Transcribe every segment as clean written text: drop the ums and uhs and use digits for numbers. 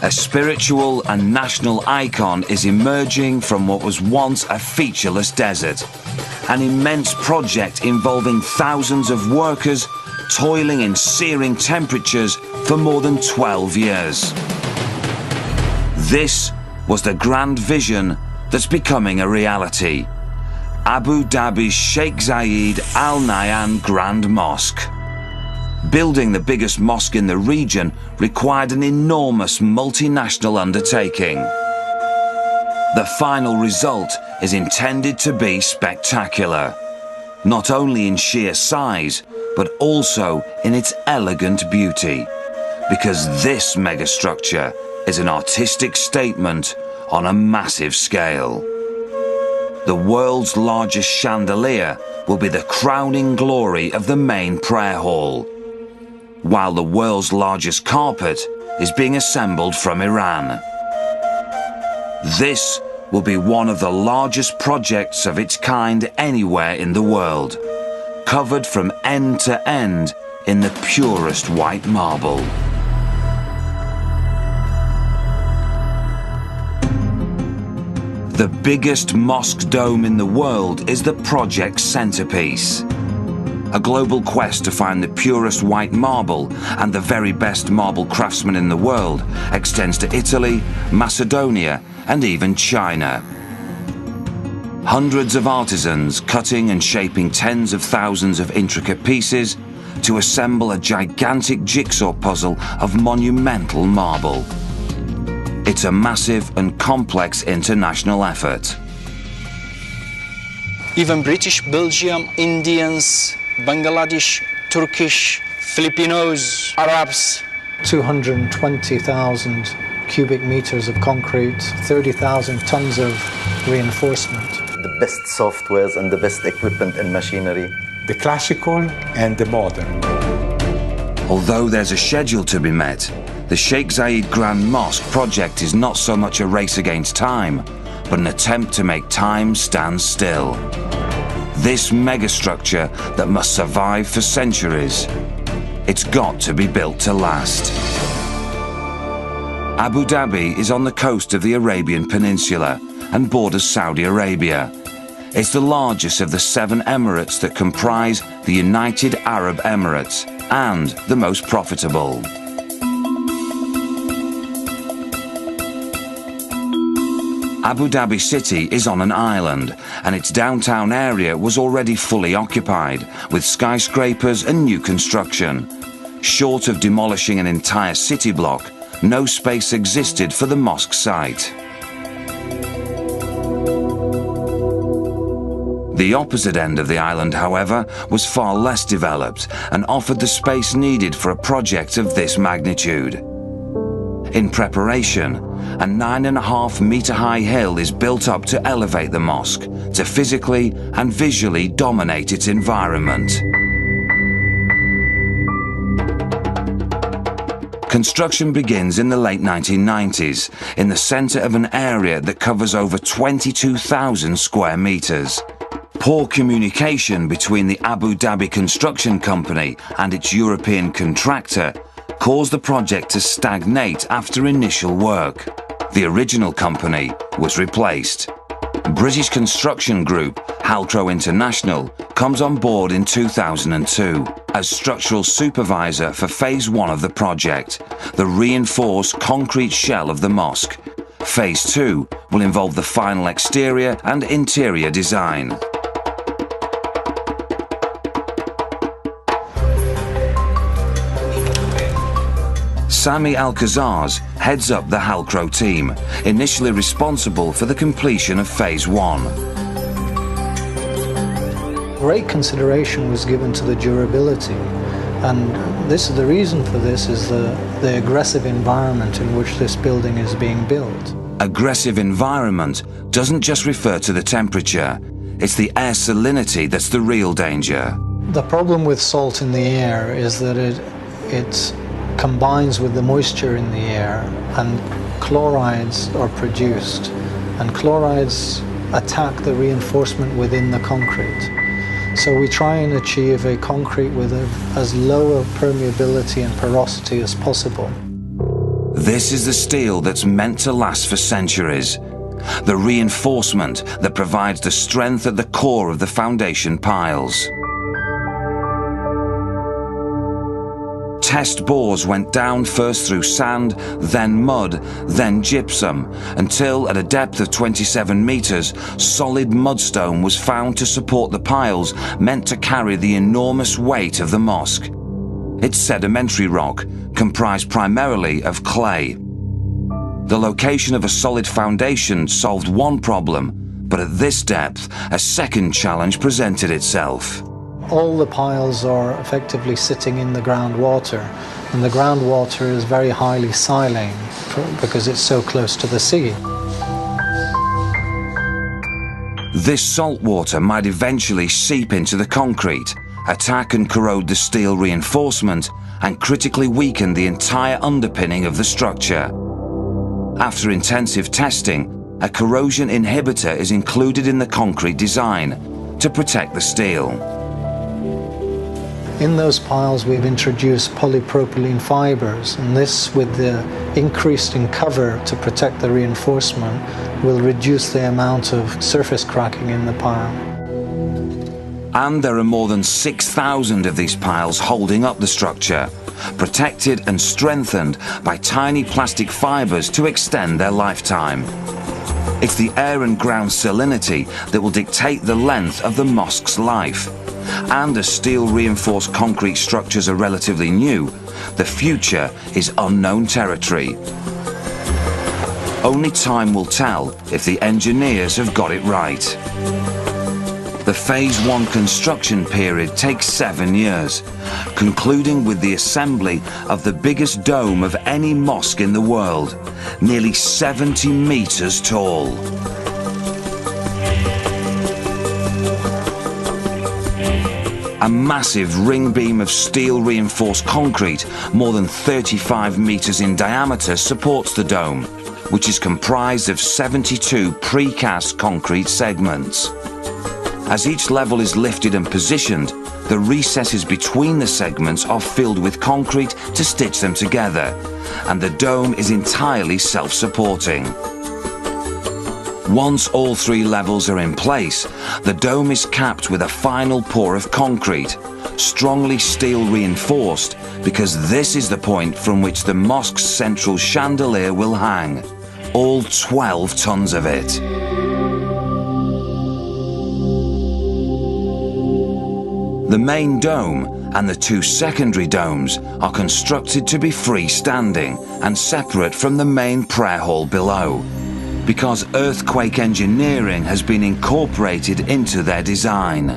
A spiritual and national icon is emerging from what was once a featureless desert. An immense project involving thousands of workers toiling in searing temperatures for more than 12 years. This was the grand vision that's becoming a reality. Abu Dhabi's Sheikh Zayed Al Nahyan Grand Mosque. Building the biggest mosque in the region required an enormous multinational undertaking. The final result is intended to be spectacular, not only in sheer size, but also in its elegant beauty, because this megastructure is an artistic statement on a massive scale. The world's largest chandelier will be the crowning glory of the main prayer hall, while the world's largest carpet is being assembled from Iran. This will be one of the largest projects of its kind anywhere in the world, covered from end to end in the purest white marble. The biggest mosque dome in the world is the project's centerpiece. A global quest to find the purest white marble and the very best marble craftsmen in the world extends to Italy, Macedonia, and even China. Hundreds of artisans cutting and shaping tens of thousands of intricate pieces to assemble a gigantic jigsaw puzzle of monumental marble. It's a massive and complex international effort. Even British, Belgium, Indians, Bangladesh, Turkish, Filipinos, Arabs. 220,000 cubic meters of concrete, 30,000 tons of reinforcement. The best softwares and the best equipment and machinery. The classical and the modern. Although there's a schedule to be met, the Sheikh Zayed Grand Mosque project is not so much a race against time, but an attempt to make time stand still. This megastructure that must survive for centuries, it's got to be built to last. Abu Dhabi is on the coast of the Arabian Peninsula and borders Saudi Arabia. It's the largest of the 7 emirates that comprise the United Arab Emirates and the most profitable. Abu Dhabi city is on an island, and its downtown area was already fully occupied, with skyscrapers and new construction. Short of demolishing an entire city block, no space existed for the mosque site. The opposite end of the island, however, was far less developed and offered the space needed for a project of this magnitude. In preparation, a 9.5 meter high hill is built up to elevate the mosque, to physically and visually dominate its environment. Construction begins in the late 1990s, in the center of an area that covers over 22,000 square meters. Poor communication between the Abu Dhabi Construction Company and its European contractor caused the project to stagnate after initial work. The original company was replaced. British construction group Halcro International comes on board in 2002 as structural supervisor for phase 1 of the project, the reinforced concrete shell of the mosque. Phase 2 will involve the final exterior and interior design. Sami Al-Khazaz heads up the Halcro team, initially responsible for the completion of Phase 1. Great consideration was given to the durability, and the reason for this is the aggressive environment in which this building is being built. Aggressive environment doesn't just refer to the temperature, it's the air salinity that's the real danger. The problem with salt in the air is that it combines with the moisture in the air, and chlorides are produced, and chlorides attack the reinforcement within the concrete. So we try and achieve a concrete with as low a permeability and porosity as possible. This is the steel that's meant to last for centuries. The reinforcement that provides the strength at the core of the foundation piles. Test bores went down first through sand, then mud, then gypsum, until at a depth of 27 meters, solid mudstone was found to support the piles meant to carry the enormous weight of the mosque. It's sedimentary rock, comprised primarily of clay. The location of a solid foundation solved one problem, but at this depth, a second challenge presented itself. All the piles are effectively sitting in the groundwater, and the groundwater is very highly saline because it's so close to the sea. This salt water might eventually seep into the concrete, attack and corrode the steel reinforcement, and critically weaken the entire underpinning of the structure. After intensive testing, a corrosion inhibitor is included in the concrete design to protect the steel. In those piles we've introduced polypropylene fibers, and this, with the increase in cover to protect the reinforcement, will reduce the amount of surface cracking in the pile. And there are more than 6,000 of these piles holding up the structure, protected and strengthened by tiny plastic fibers to extend their lifetime. It's the air and ground salinity that will dictate the length of the mosque's life. And as steel-reinforced concrete structures are relatively new, the future is unknown territory. Only time will tell if the engineers have got it right. The Phase 1 construction period takes 7 years, concluding with the assembly of the biggest dome of any mosque in the world, nearly 70 meters tall. A massive ring beam of steel-reinforced concrete, more than 35 meters in diameter, supports the dome, which is comprised of 72 precast concrete segments. As each level is lifted and positioned, the recesses between the segments are filled with concrete to stitch them together, and the dome is entirely self-supporting. Once all 3 levels are in place, the dome is capped with a final pour of concrete, strongly steel reinforced, because this is the point from which the mosque's central chandelier will hang, all 12 tons of it. The main dome and the 2 secondary domes are constructed to be freestanding and separate from the main prayer hall below, because earthquake engineering has been incorporated into their design.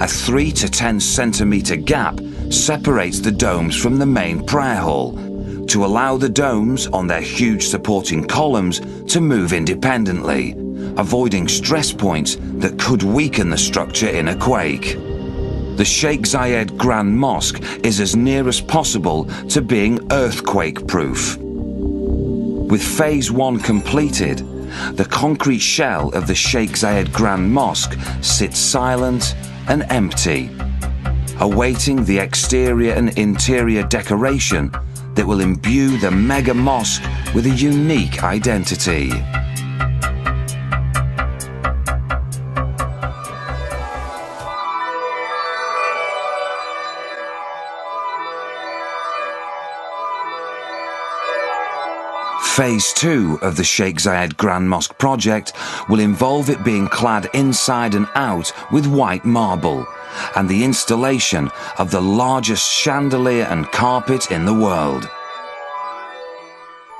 A 3 to 10 centimeter gap separates the domes from the main prayer hall to allow the domes on their huge supporting columns to move independently, avoiding stress points that could weaken the structure in a quake. The Sheikh Zayed Grand Mosque is as near as possible to being earthquake-proof. With Phase 1 completed, the concrete shell of the Sheikh Zayed Grand Mosque sits silent and empty, awaiting the exterior and interior decoration that will imbue the mega mosque with a unique identity. Phase 2 of the Sheikh Zayed Grand Mosque project will involve it being clad inside and out with white marble and the installation of the largest chandelier and carpet in the world.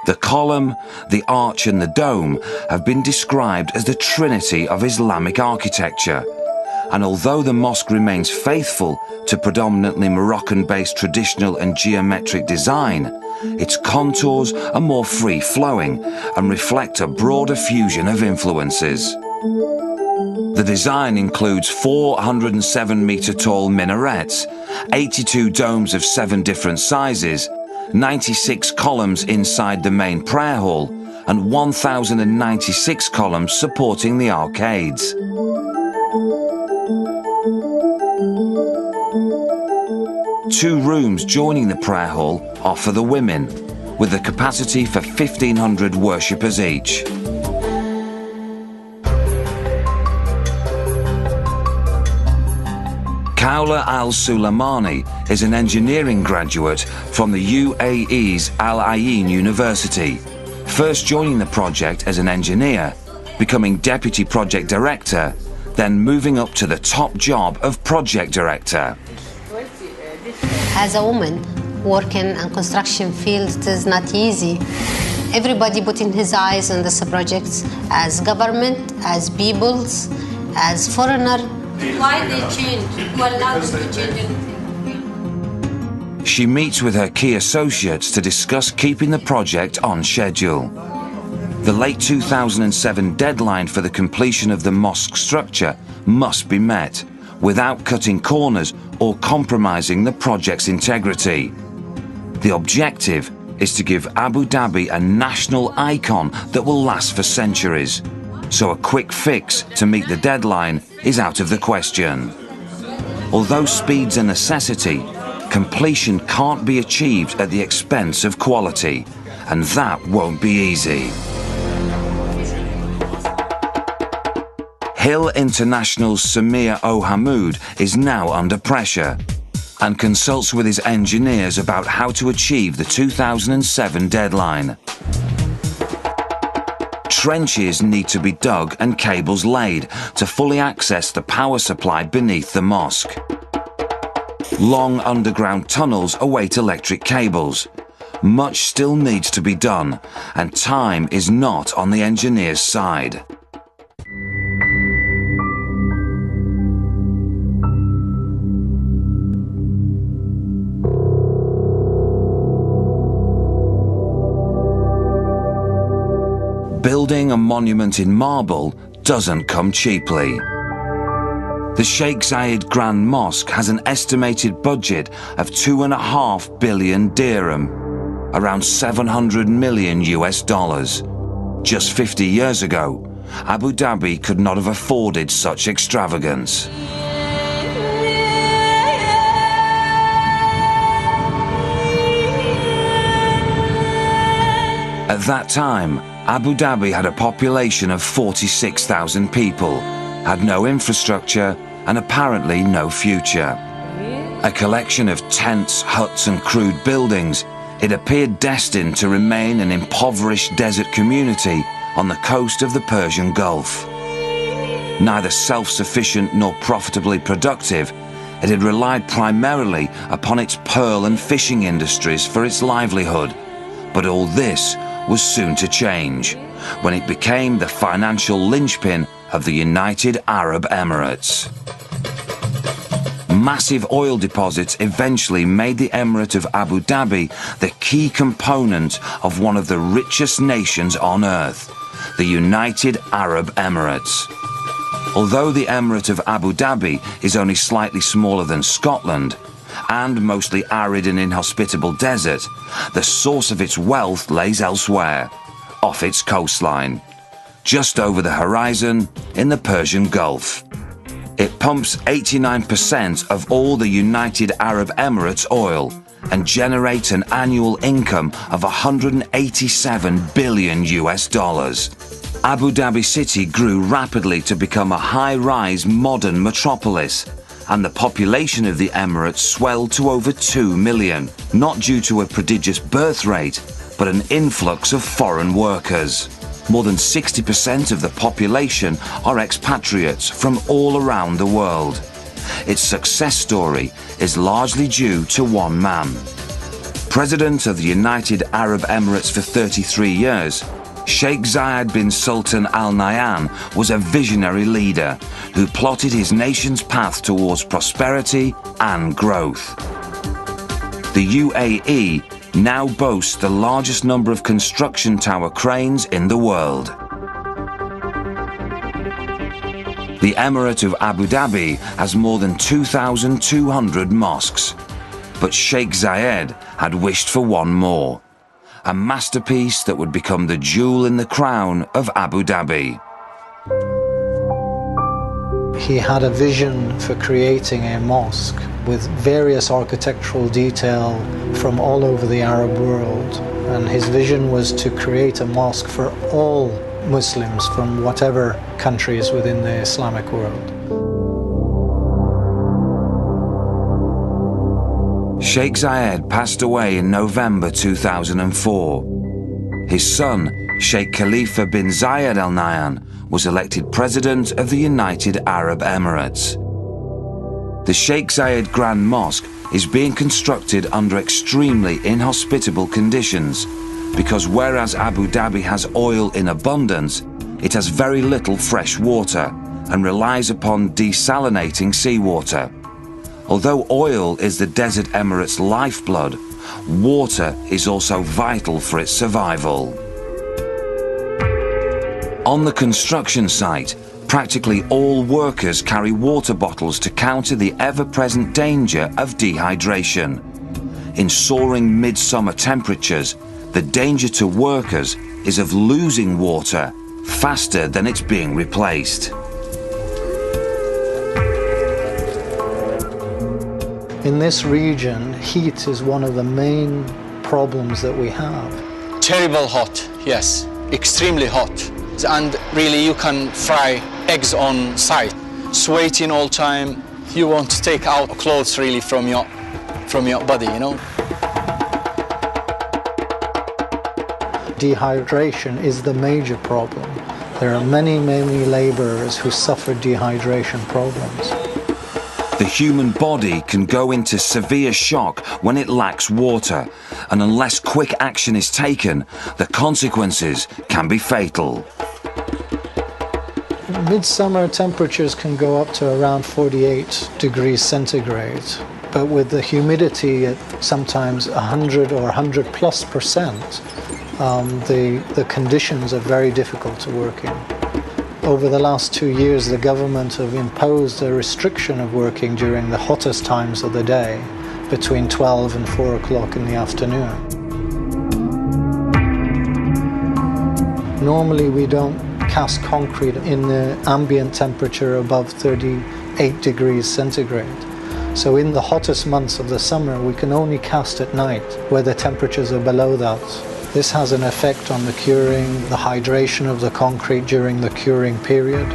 The column, the arch and the dome have been described as the trinity of Islamic architecture, and although the mosque remains faithful to predominantly Moroccan-based traditional and geometric design, its contours are more free-flowing and reflect a broader fusion of influences. The design includes 407-meter-tall minarets, 82 domes of 7 different sizes, 96 columns inside the main prayer hall, and 1,096 columns supporting the arcades. Two rooms joining the prayer hall are for the women, with the capacity for 1,500 worshippers each. Kaula Al-Suleimani is an engineering graduate from the UAE's Al Ain University, first joining the project as an engineer, becoming deputy project director, then moving up to the top job of project director. As a woman working in construction field, it is not easy. Everybody putting his eyes on this project, as government, as peoples, as foreigner. Why they change? Who allowed them to change anything? She meets with her key associates to discuss keeping the project on schedule. The late 2007 deadline for the completion of the mosque structure must be met without cutting corners or compromising the project's integrity. The objective is to give Abu Dhabi a national icon that will last for centuries, so a quick fix to meet the deadline is out of the question. Although speed's a necessity, completion can't be achieved at the expense of quality, and that won't be easy. Hill International's Samir Ohamud is now under pressure and consults with his engineers about how to achieve the 2007 deadline. Trenches need to be dug and cables laid to fully access the power supply beneath the mosque. Long underground tunnels await electric cables. Much still needs to be done, and time is not on the engineers' side. Building a monument in marble doesn't come cheaply. The Sheikh Zayed Grand Mosque has an estimated budget of 2.5 billion dirham, around 700 million US dollars. Just 50 years ago, Abu Dhabi could not have afforded such extravagance. At that time, Abu Dhabi had a population of 46,000 people, had no infrastructure, and apparently no future. A collection of tents, huts, and crude buildings, it appeared destined to remain an impoverished desert community on the coast of the Persian Gulf. Neither self-sufficient nor profitably productive, it had relied primarily upon its pearl and fishing industries for its livelihood. But all this was soon to change, when it became the financial linchpin of the United Arab Emirates. Massive oil deposits eventually made the Emirate of Abu Dhabi the key component of one of the richest nations on earth, the United Arab Emirates. Although the Emirate of Abu Dhabi is only slightly smaller than Scotland, and mostly arid and inhospitable desert, the source of its wealth lays elsewhere, off its coastline, just over the horizon in the Persian Gulf. It pumps 89% of all the United Arab Emirates oil and generates an annual income of 187 billion US dollars. Abu Dhabi City grew rapidly to become a high-rise modern metropolis, and the population of the Emirates swelled to over 2 million, not due to a prodigious birth rate, but an influx of foreign workers. More than 60% of the population are expatriates from all around the world. Its success story is largely due to one man. President of the United Arab Emirates for 33 years, Sheikh Zayed bin Sultan Al Nahyan was a visionary leader who plotted his nation's path towards prosperity and growth. The UAE now boasts the largest number of construction tower cranes in the world. The Emirate of Abu Dhabi has more than 2,200 mosques, but Sheikh Zayed had wished for one more. A masterpiece that would become the jewel in the crown of Abu Dhabi. He had a vision for creating a mosque with various architectural detail from all over the Arab world. And his vision was to create a mosque for all Muslims from whatever countries within the Islamic world. Sheikh Zayed passed away in November 2004. His son, Sheikh Khalifa bin Zayed Al Nahyan, was elected President of the United Arab Emirates. The Sheikh Zayed Grand Mosque is being constructed under extremely inhospitable conditions because whereas Abu Dhabi has oil in abundance, it has very little fresh water and relies upon desalinating seawater. Although oil is the desert emirate's lifeblood, water is also vital for its survival. On the construction site, practically all workers carry water bottles to counter the ever-present danger of dehydration. In soaring midsummer temperatures, the danger to workers is of losing water faster than it's being replaced. In this region, heat is one of the main problems that we have. Terrible hot, yes, extremely hot. And really you can fry eggs on site. Sweating all time, you want to take out clothes really from your body, you know. Dehydration is the major problem. There are many laborers who suffer dehydration problems. The human body can go into severe shock when it lacks water, and unless quick action is taken, the consequences can be fatal. Midsummer temperatures can go up to around 48 degrees centigrade, but with the humidity at sometimes 100 or 100+%, the conditions are very difficult to work in. Over the last 2 years, the government have imposed a restriction of working during the hottest times of the day, between 12 and 4 o'clock in the afternoon. Normally we don't cast concrete in the ambient temperature above 38 degrees centigrade. So in the hottest months of the summer, we can only cast at night where the temperatures are below that. This has an effect on the curing, the hydration of the concrete during the curing period.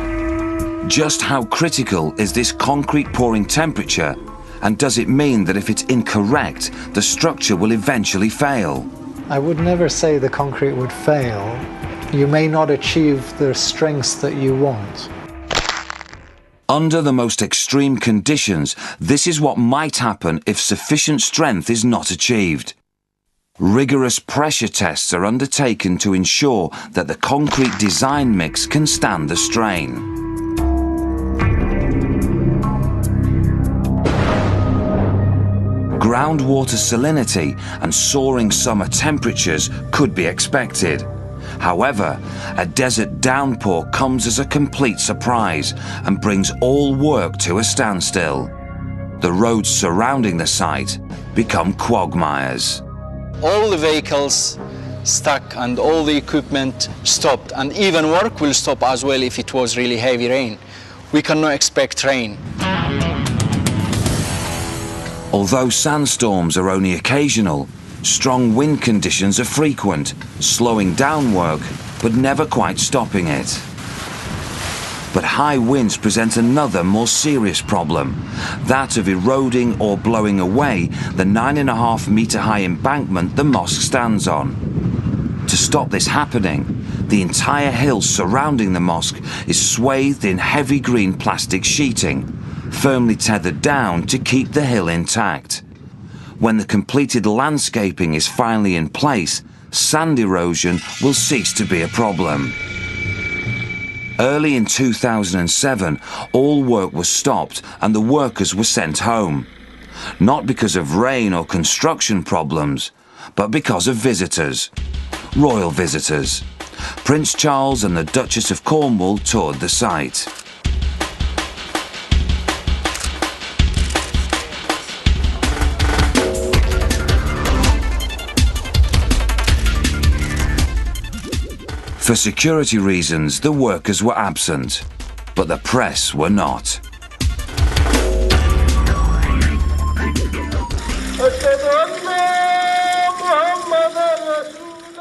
Just how critical is this concrete pouring temperature, and does it mean that if it's incorrect, the structure will eventually fail? I would never say the concrete would fail. You may not achieve the strengths that you want. Under the most extreme conditions, this is what might happen if sufficient strength is not achieved. Rigorous pressure tests are undertaken to ensure that the concrete design mix can stand the strain. Groundwater salinity and soaring summer temperatures could be expected. However, a desert downpour comes as a complete surprise and brings all work to a standstill. The roads surrounding the site become quagmires. All the vehicles stuck and all the equipment stopped, and even work will stop as well if it was really heavy rain. We cannot expect rain. Although sandstorms are only occasional, strong wind conditions are frequent, slowing down work but never quite stopping it. But high winds present another more serious problem, that of eroding or blowing away the 9.5-metre high embankment the mosque stands on. To stop this happening, the entire hill surrounding the mosque is swathed in heavy green plastic sheeting, firmly tethered down to keep the hill intact. When the completed landscaping is finally in place, sand erosion will cease to be a problem. Early in 2007, all work was stopped and the workers were sent home. Not because of rain or construction problems, but because of visitors. Royal visitors. Prince Charles and the Duchess of Cornwall toured the site. For security reasons, the workers were absent. but the press were not.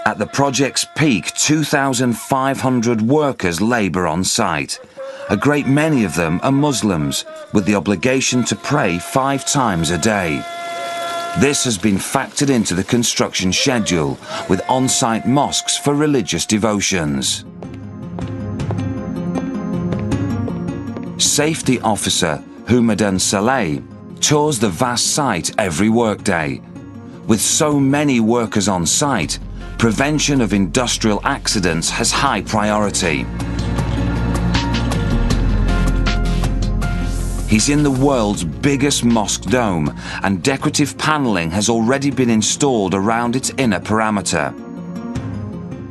At the project's peak, 2,500 workers labour on site. A great many of them are Muslims, with the obligation to pray 5 times a day. This has been factored into the construction schedule, with on-site mosques for religious devotions. Safety officer Houmadan Saleh tours the vast site every workday. With so many workers on site, prevention of industrial accidents has high priority. He's in the world's biggest mosque dome, and decorative panelling has already been installed around its inner perimeter.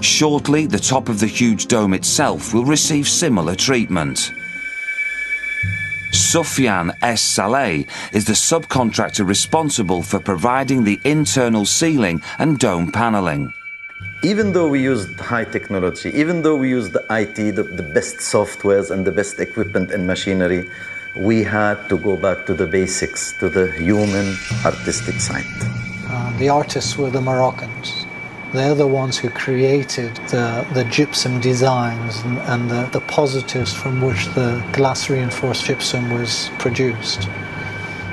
Shortly, the top of the huge dome itself will receive similar treatment. Sufyan S. Saleh is the subcontractor responsible for providing the internal ceiling and dome panelling. Even though we used high technology, even though we used the IT, the best softwares and the best equipment and machinery, we had to go back to the basics, to the human artistic side. The artists were the Moroccans. They're the ones who created the gypsum designs and the positives from which the glass reinforced gypsum was produced.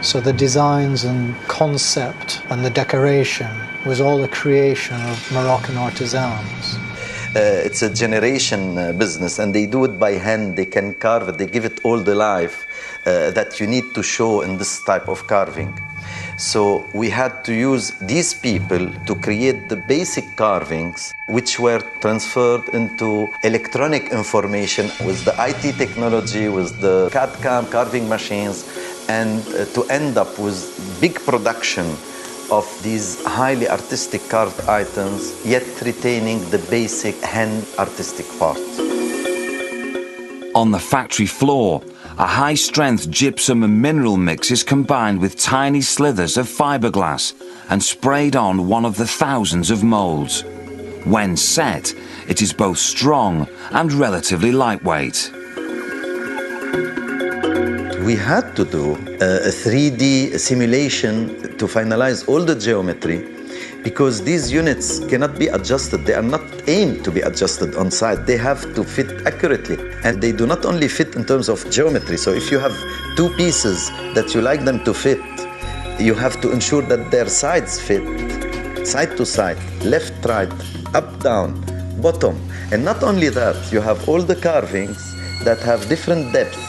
So the designs and concept and the decoration was all the creation of Moroccan artisans. It's a generation business, and they do it by hand. They can carve it, they give it all the life that you need to show in this type of carving. So we had to use these people to create the basic carvings, which were transferred into electronic information with the IT technology, with the CAD/CAM carving machines, and to end up with big production of these highly artistic carved items, yet retaining the basic hand artistic part. On the factory floor, a high-strength gypsum and mineral mix is combined with tiny slithers of fiberglass and sprayed on one of the thousands of moulds. When set, it is both strong and relatively lightweight. We had to do a 3D simulation to finalize all the geometry, because these units cannot be adjusted. They are not aimed to be adjusted on site. They have to fit accurately, and they do not only fit in terms of geometry. So if you have 2 pieces that you like them to fit, you have to ensure that their sides fit, side to side, left, right, up, down, bottom. And not only that, you have all the carvings that have different depth,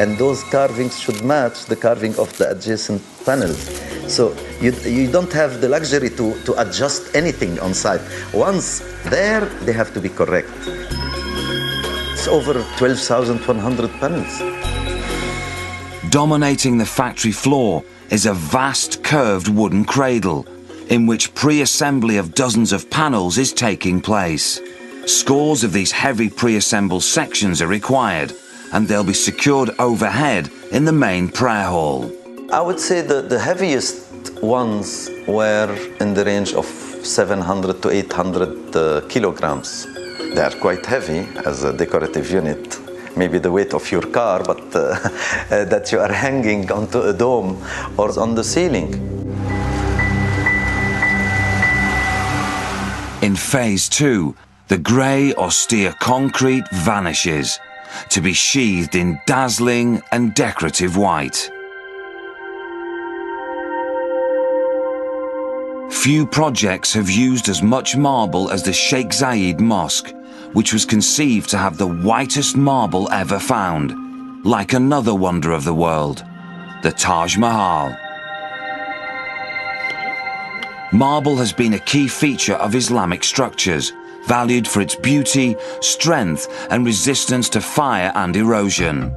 and those carvings should match the carving of the adjacent panels. So you don't have the luxury to adjust anything on site. Once there, they have to be correct. It's over 12,100 panels. Dominating the factory floor is a vast curved wooden cradle, in which pre-assembly of dozens of panels is taking place. Scores of these heavy pre-assembled sections are required, and they'll be secured overhead in the main prayer hall. I would say the heaviest ones were in the range of 700 to 800 kilograms. They are quite heavy as a decorative unit. Maybe the weight of your car, but that you are hanging onto a dome or on the ceiling. In phase 2, the grey, austere concrete vanishes, to be sheathed in dazzling and decorative white. Few projects have used as much marble as the Sheikh Zayed Mosque, which was conceived to have the whitest marble ever found, like another wonder of the world, the Taj Mahal. Marble has been a key feature of Islamic structures, valued for its beauty, strength and resistance to fire and erosion.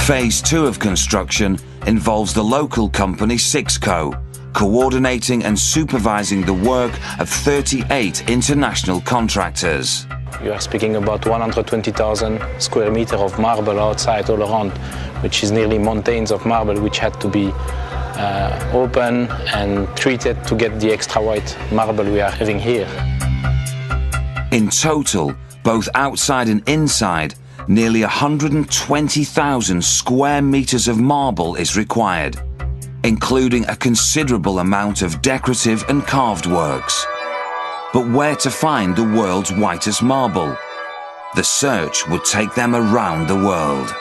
Phase 2 of construction involves the local company Sixco, coordinating and supervising the work of 38 international contractors. You are speaking about 120,000 square meters of marble outside all around, which is nearly mountains of marble which had to be open and treated to get the extra white marble we are having here. In total, both outside and inside, Nearly 120,000 square meters of marble is required, including a considerable amount of decorative and carved works. But where to find the world's whitest marble? The search would take them around the world.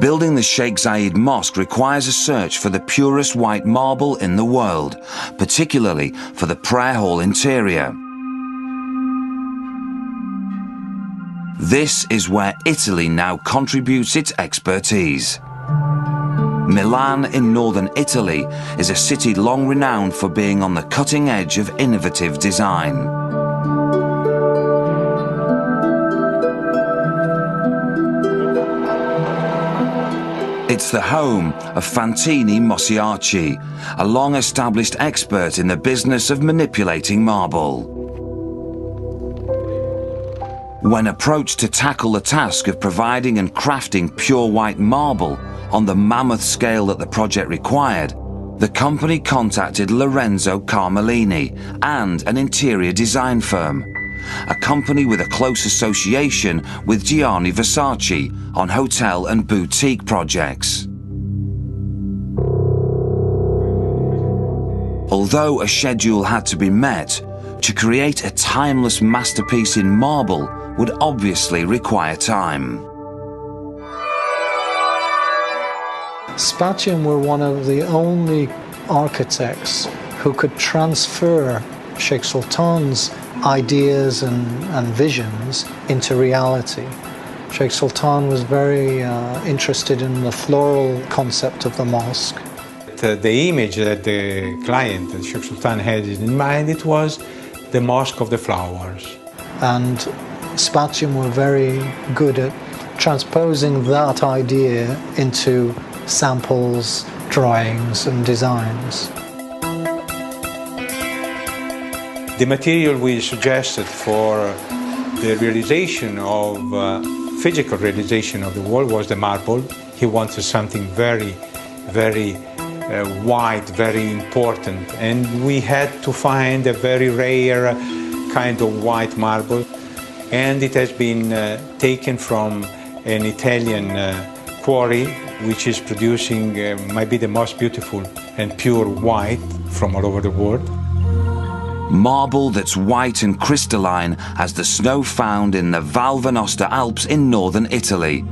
Building the Sheikh Zayed Mosque requires a search for the purest white marble in the world, particularly for the prayer hall interior. This is where Italy now contributes its expertise. Milan in northern Italy is a city long renowned for being on the cutting edge of innovative design. It's the home of Fantini Mosiarci, a long-established expert in the business of manipulating marble. When approached to tackle the task of providing and crafting pure white marble on the mammoth scale that the project required, the company contacted Lorenzo Carmelini and an interior design firm, a company with a close association with Gianni Versace on hotel and boutique projects. Although a schedule had to be met, to create a timeless masterpiece in marble would obviously require time. Spatium were one of the only architects who could transfer Sheikh Sultan's ideas and visions into reality. Sheikh Sultan was very interested in the floral concept of the mosque. The image that the client, Sheikh Sultan, had in mind, it was the Mosque of the Flowers. And Spatium were very good at transposing that idea into samples, drawings and designs. The material we suggested for the realization of, physical realization of the wall was the marble. He wanted something very, very white, very important, and we had to find a very rare kind of white marble, and it has been taken from an Italian quarry which is producing maybe the most beautiful and pure white from all over the world. Marble that's white and crystalline as the snow found in the Val Venosta Alps in northern Italy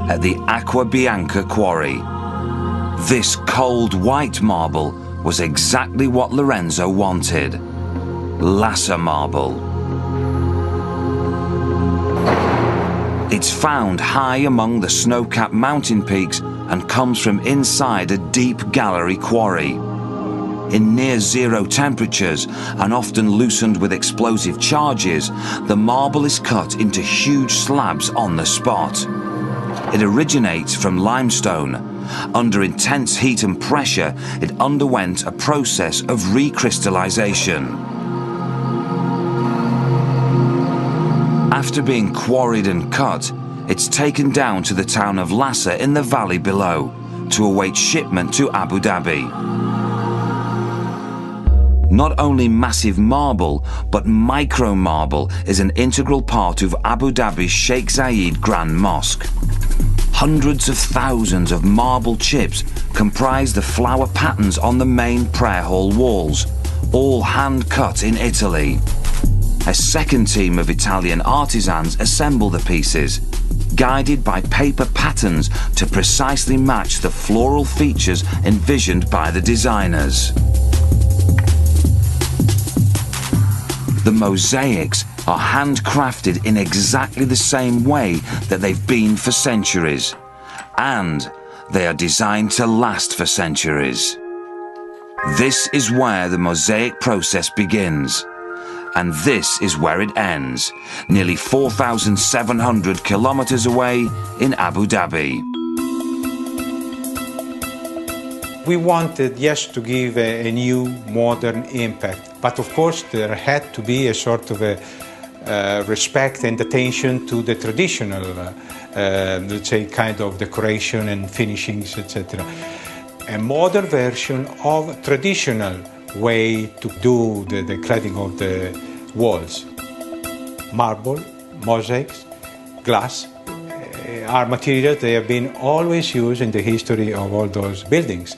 at the Acqua Bianca quarry. This cold white marble was exactly what Lorenzo wanted. Lassa marble. It's found high among the snow-capped mountain peaks and comes from inside a deep gallery quarry. In near-zero temperatures and often loosened with explosive charges, the marble is cut into huge slabs on the spot. It originates from limestone. Under intense heat and pressure, it underwent a process of recrystallization. After being quarried and cut, it's taken down to the town of Lassa in the valley below to await shipment to Abu Dhabi. Not only massive marble, but micro marble is an integral part of Abu Dhabi's Sheikh Zayed Grand Mosque. Hundreds of thousands of marble chips comprise the flower patterns on the main prayer hall walls, all hand-cut in Italy. A second team of Italian artisans assemble the pieces, guided by paper patterns to precisely match the floral features envisioned by the designers. The mosaics are handcrafted in exactly the same way that they've been for centuries, and they are designed to last for centuries. This is where the mosaic process begins, and this is where it ends, nearly 4,700 kilometers away in Abu Dhabi. We wanted, yes, to give a new, modern impact, but of course there had to be a sort of a respect and attention to the traditional, let's say, kind of decoration and finishings, etc. A modern version of traditional way to do the cladding walls. Marble, mosaics, glass are materials that have been always used in the history of all those buildings.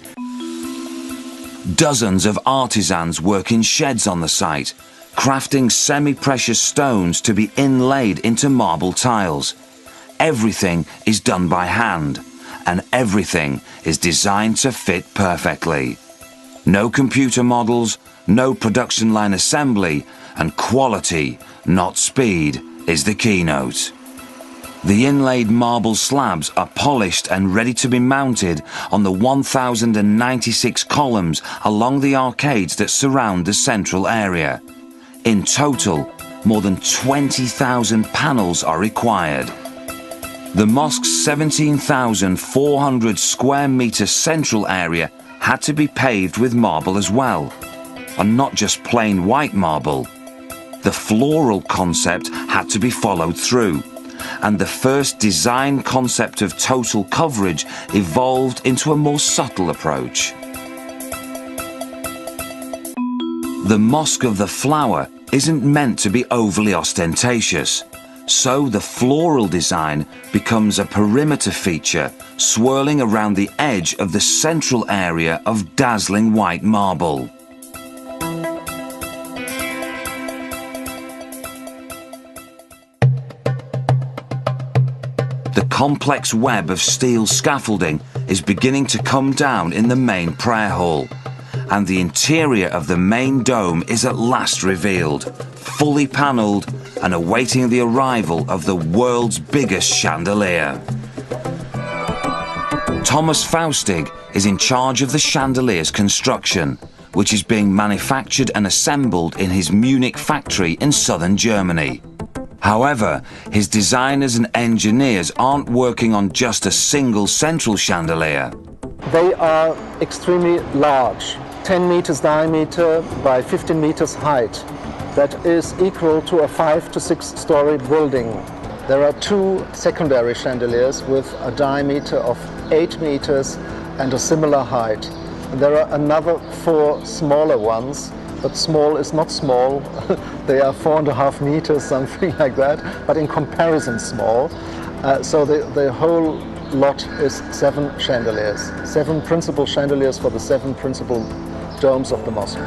Dozens of artisans work in sheds on the site, crafting semi-precious stones to be inlaid into marble tiles. Everything is done by hand, and everything is designed to fit perfectly. No computer models, no production line assembly, and quality, not speed, is the keynote. The inlaid marble slabs are polished and ready to be mounted on the 1,096 columns along the arcades that surround the central area. In total, more than 20,000 panels are required. The mosque's 17,400 square metre central area had to be paved with marble as well, and not just plain white marble. The floral concept had to be followed through, and the first design concept of total coverage evolved into a more subtle approach. The Mosque of the Flower isn't meant to be overly ostentatious, so the floral design becomes a perimeter feature swirling around the edge of the central area of dazzling white marble. The complex web of steel scaffolding is beginning to come down in the main prayer hall, and the interior of the main dome is at last revealed, fully panelled and awaiting the arrival of the world's biggest chandelier. Thomas Faustig is in charge of the chandelier's construction, which is being manufactured and assembled in his Munich factory in southern Germany. However, his designers and engineers aren't working on just a single central chandelier. They are extremely large, 10 meters diameter by 15 meters height. That is equal to a 5 to 6 story building. There are two secondary chandeliers with a diameter of 8 meters and a similar height. And there are another 4 smaller ones, but small is not small. They are 4.5 meters, something like that, but in comparison small. So the whole lot is 7 chandeliers, 7 principal chandeliers for the 7 principal domes of the mosque.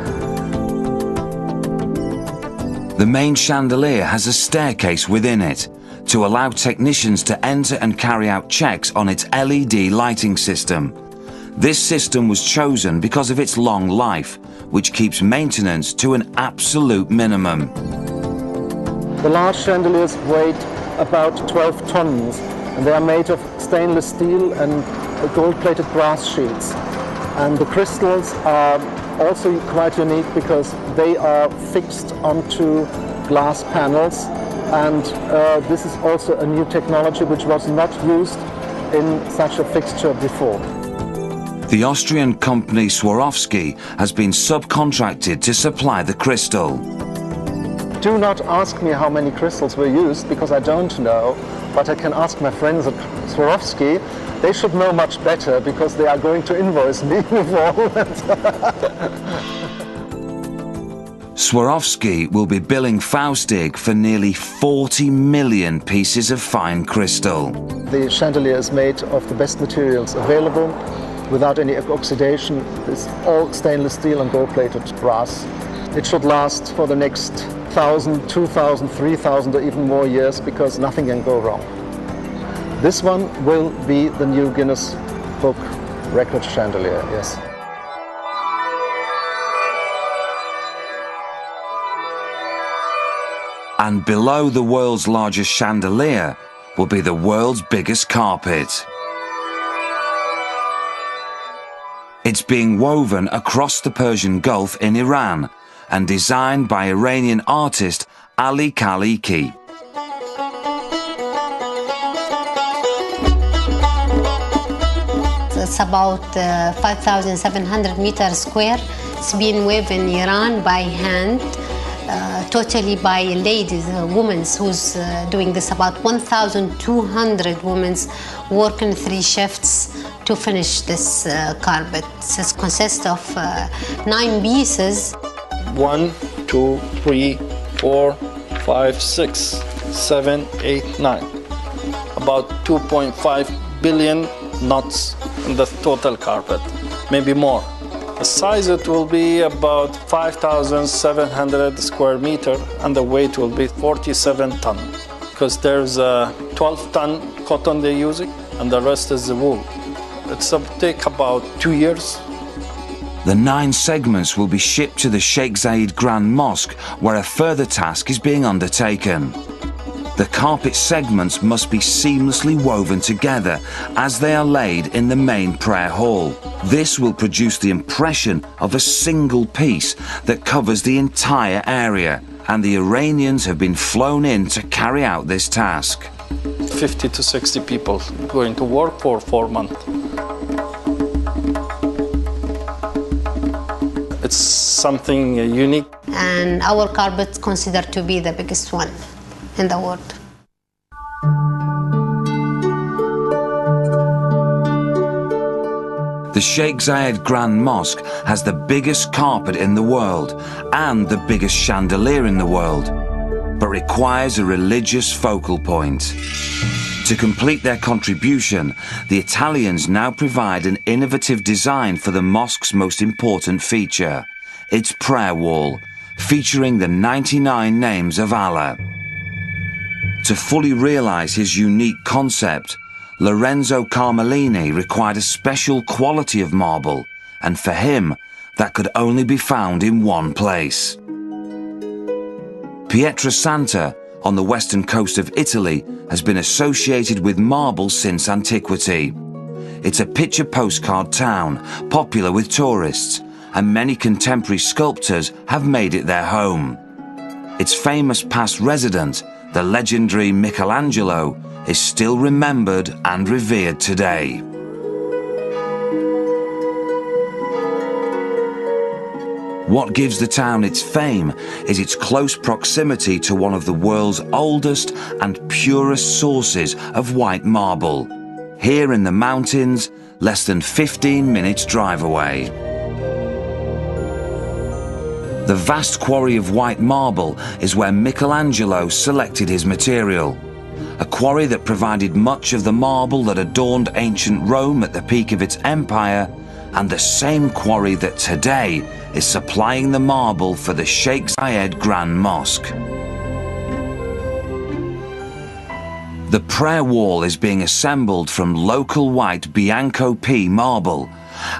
The main chandelier has a staircase within it to allow technicians to enter and carry out checks on its LED lighting system. This system was chosen because of its long life, which keeps maintenance to an absolute minimum. The large chandeliers weigh about 12 tons, and they are made of stainless steel and gold-plated brass sheets. And the crystals are also quite unique because they are fixed onto glass panels, and this is also a new technology which was not used in such a fixture before. The Austrian company Swarovski has been subcontracted to supply the crystal. Do not ask me how many crystals were used, because I don't know, but I can ask my friends at Swarovski. They should know much better, because they are going to invoice me with all that. Swarovski will be billing Faustig for nearly 40 million pieces of fine crystal. The chandelier is made of the best materials available, without any oxidation. It's all stainless steel and gold-plated brass. It should last for the next 1,000, 2,000, 3,000 or even more years, because nothing can go wrong. This one will be the new Guinness Book record chandelier, yes. And below the world's largest chandelier will be the world's biggest carpet. It's being woven across the Persian Gulf in Iran and designed by Iranian artist Ali Khaliki. It's about 5,700 meters square. It's been woven in Iran by hand, totally by ladies, women who's doing this. About 1,200 women work in 3 shifts to finish this carpet. It consists of 9 pieces. 1, 2, 3, 4, 5, 6, 7, 8, 9. About 2.5 billion knots in the total carpet, maybe more. The size it will be about 5,700 square meter, and the weight will be 47 ton, because there's a 12-ton cotton they're using, and the rest is the wool. It's take about 2 years. The 9 segments will be shipped to the Sheikh Zayed Grand Mosque, where a further task is being undertaken. The carpet segments must be seamlessly woven together as they are laid in the main prayer hall. This will produce the impression of a single piece that covers the entire area, and the Iranians have been flown in to carry out this task. 50 to 60 people going to work for 4 months. It's something unique. And our carpet's considered to be the biggest one in the world. The Sheikh Zayed Grand Mosque has the biggest carpet in the world and the biggest chandelier in the world, but requires a religious focal point. To complete their contribution, the Italians now provide an innovative design for the mosque's most important feature, its prayer wall, featuring the 99 names of Allah. To fully realize his unique concept, Lorenzo Carmelini required a special quality of marble, and for him, that could only be found in one place. Pietrasanta, on the western coast of Italy, has been associated with marble since antiquity. It's a picture postcard town, popular with tourists, and many contemporary sculptors have made it their home. Its famous past resident, the legendary Michelangelo, is still remembered and revered today. What gives the town its fame is its close proximity to one of the world's oldest and purest sources of white marble, here in the mountains, less than 15 minutes drive away. The vast quarry of white marble is where Michelangelo selected his material, a quarry that provided much of the marble that adorned ancient Rome at the peak of its empire, and the same quarry that today is supplying the marble for the Sheikh Zayed Grand Mosque. The prayer wall is being assembled from local white Bianco P marble,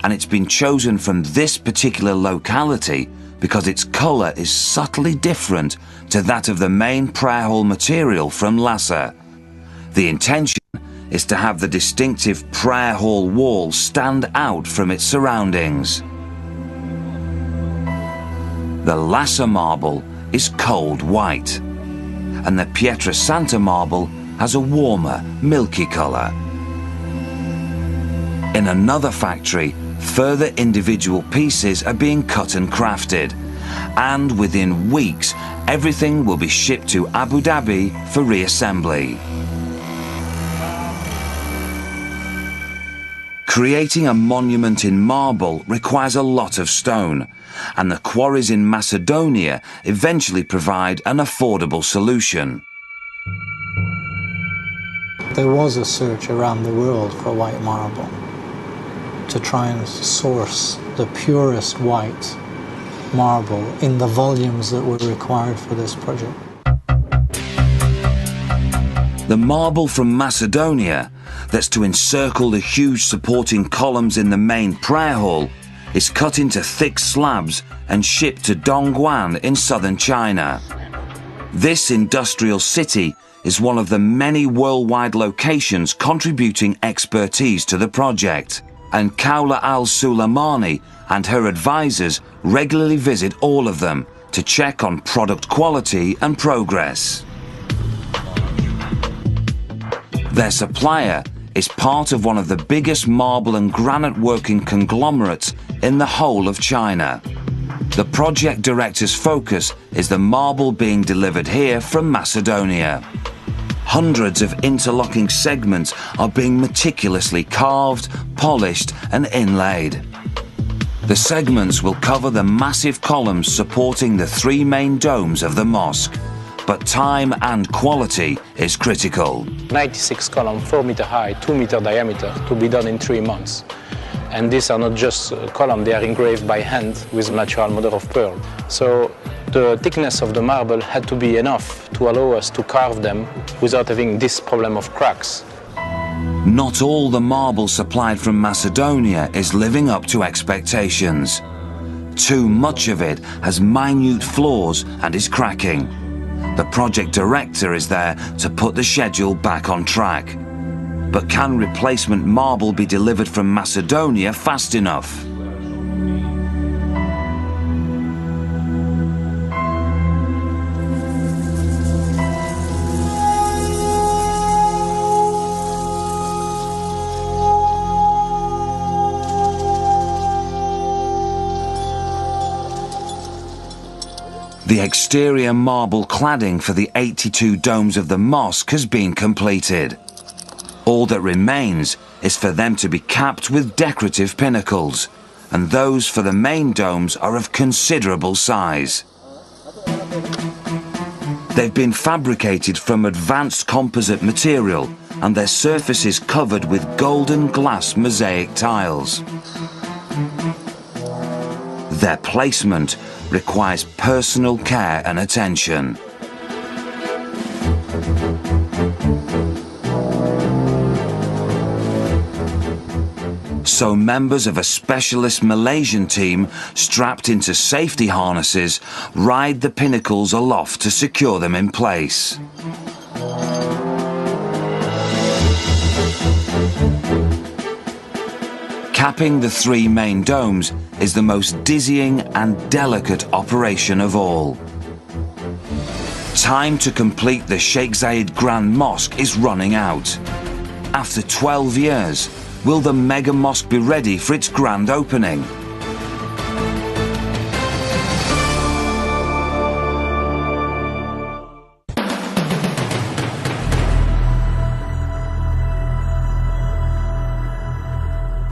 and it's been chosen from this particular locality because its colour is subtly different to that of the main prayer hall material from Lhasa. The intention is to have the distinctive prayer hall wall stand out from its surroundings. The Lhasa marble is cold white, and the Pietrasanta marble has a warmer, milky colour. In another factory, further individual pieces are being cut and crafted, and within weeks, everything will be shipped to Abu Dhabi for reassembly. Creating a monument in marble requires a lot of stone, and the quarries in Macedonia eventually provide an affordable solution. There was a search around the world for white marble to try and source the purest white marble in the volumes that were required for this project. The marble from Macedonia that's to encircle the huge supporting columns in the main prayer hall is cut into thick slabs and shipped to Dongguan in southern China. This industrial city is one of the many worldwide locations contributing expertise to the project, and Kaula Al-Suleimani and her advisors regularly visit all of them to check on product quality and progress. Their supplier is part of one of the biggest marble and granite working conglomerates in the whole of China. The project director's focus is the marble being delivered here from Macedonia. Hundreds of interlocking segments are being meticulously carved, polished and inlaid. The segments will cover the massive columns supporting the three main domes of the mosque, but time and quality is critical. 96 columns, 4 meter high, 2 meter diameter, to be done in 3 months. And these are not just columns, they are engraved by hand with natural mother of pearl. So the thickness of the marble had to be enough to allow us to carve them without having this problem of cracks. Not all the marble supplied from Macedonia is living up to expectations. Too much of it has minute flaws and is cracking. The project director is there to put the schedule back on track. But can replacement marble be delivered from Macedonia fast enough? The exterior marble cladding for the 82 domes of the mosque has been completed. All that remains is for them to be capped with decorative pinnacles, and those for the main domes are of considerable size. They've been fabricated from advanced composite material, and their surfaces covered with golden glass mosaic tiles. Their placement requires personal care and attention. So members of a specialist Malaysian team strapped into safety harnesses ride the pinnacles aloft to secure them in place. Capping the three main domes is the most dizzying and delicate operation of all. Time to complete the Sheikh Zayed Grand Mosque is running out. After 12 years, will the mega mosque be ready for its grand opening?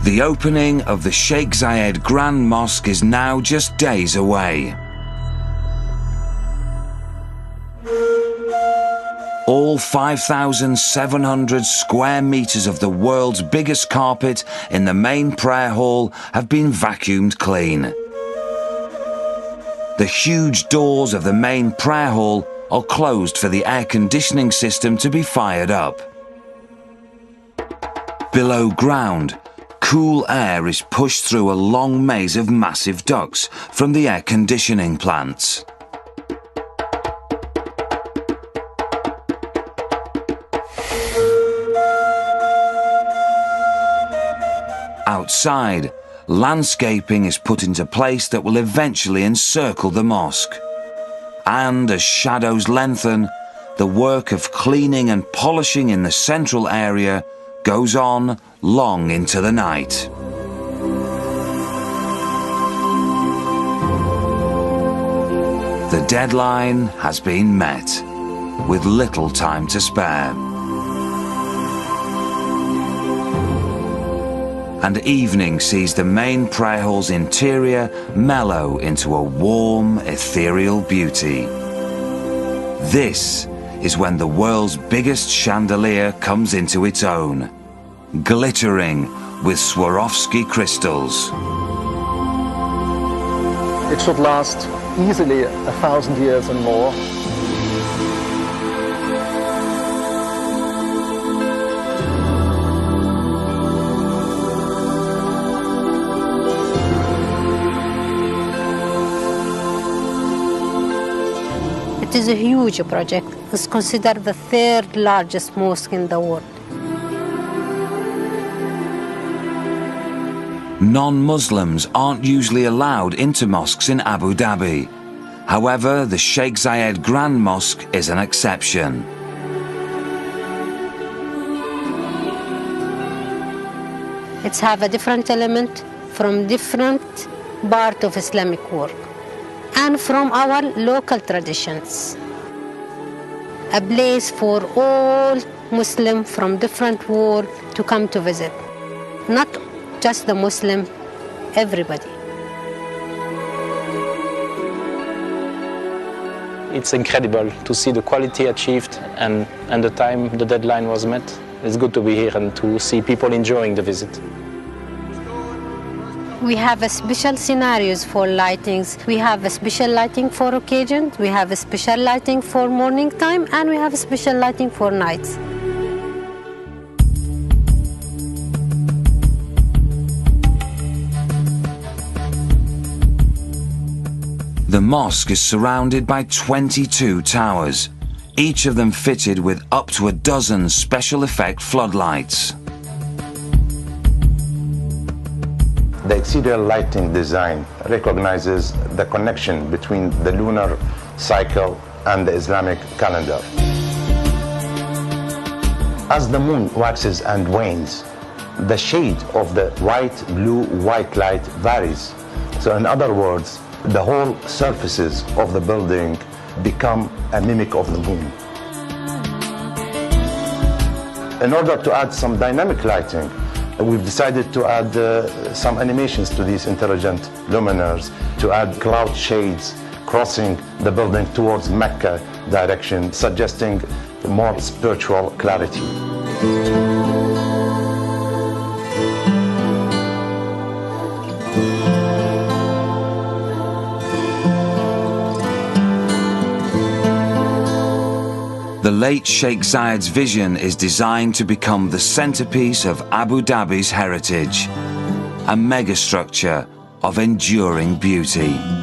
The opening of the Sheikh Zayed Grand Mosque is now just days away. All 5,700 square meters of the world's biggest carpet in the main prayer hall have been vacuumed clean. The huge doors of the main prayer hall are closed for the air conditioning system to be fired up. Below ground, cool air is pushed through a long maze of massive ducts from the air conditioning plants. Outside, landscaping is put into place that will eventually encircle the mosque. And as shadows lengthen, the work of cleaning and polishing in the central area goes on long into the night. The deadline has been met, with little time to spare. And evening sees the main prayer hall's interior mellow into a warm, ethereal beauty. This is when the world's biggest chandelier comes into its own, glittering with Swarovski crystals. It should last easily 1,000 years and more. It is a huge project. It's considered the third largest mosque in the world. Non-Muslims aren't usually allowed into mosques in Abu Dhabi. However, the Sheikh Zayed Grand Mosque is an exception. It's have a different element from different part of Islamic work and from our local traditions. A place for all Muslims from different world to come to visit. Not just the Muslim, everybody. it's incredible to see the quality achieved and the time the deadline was met. It's good to be here and to see people enjoying the visit. We have a special scenarios for lightings. We have a special lighting for occasions, we have a special lighting for morning time, and we have a special lighting for nights. The mosque is surrounded by 22 towers, each of them fitted with up to a dozen special effect floodlights. The exterior lighting design recognizes the connection between the lunar cycle and the Islamic calendar. As the moon waxes and wanes, the shade of the white, blue, white light varies. So in other words, the whole surfaces of the building become a mimic of the moon. In order to add some dynamic lighting, we've decided to add some animations to these intelligent luminaires, to add cloud shades crossing the building towards Mecca direction, suggesting more spiritual clarity. The late Sheikh Zayed's vision is designed to become the centerpiece of Abu Dhabi's heritage, a megastructure of enduring beauty.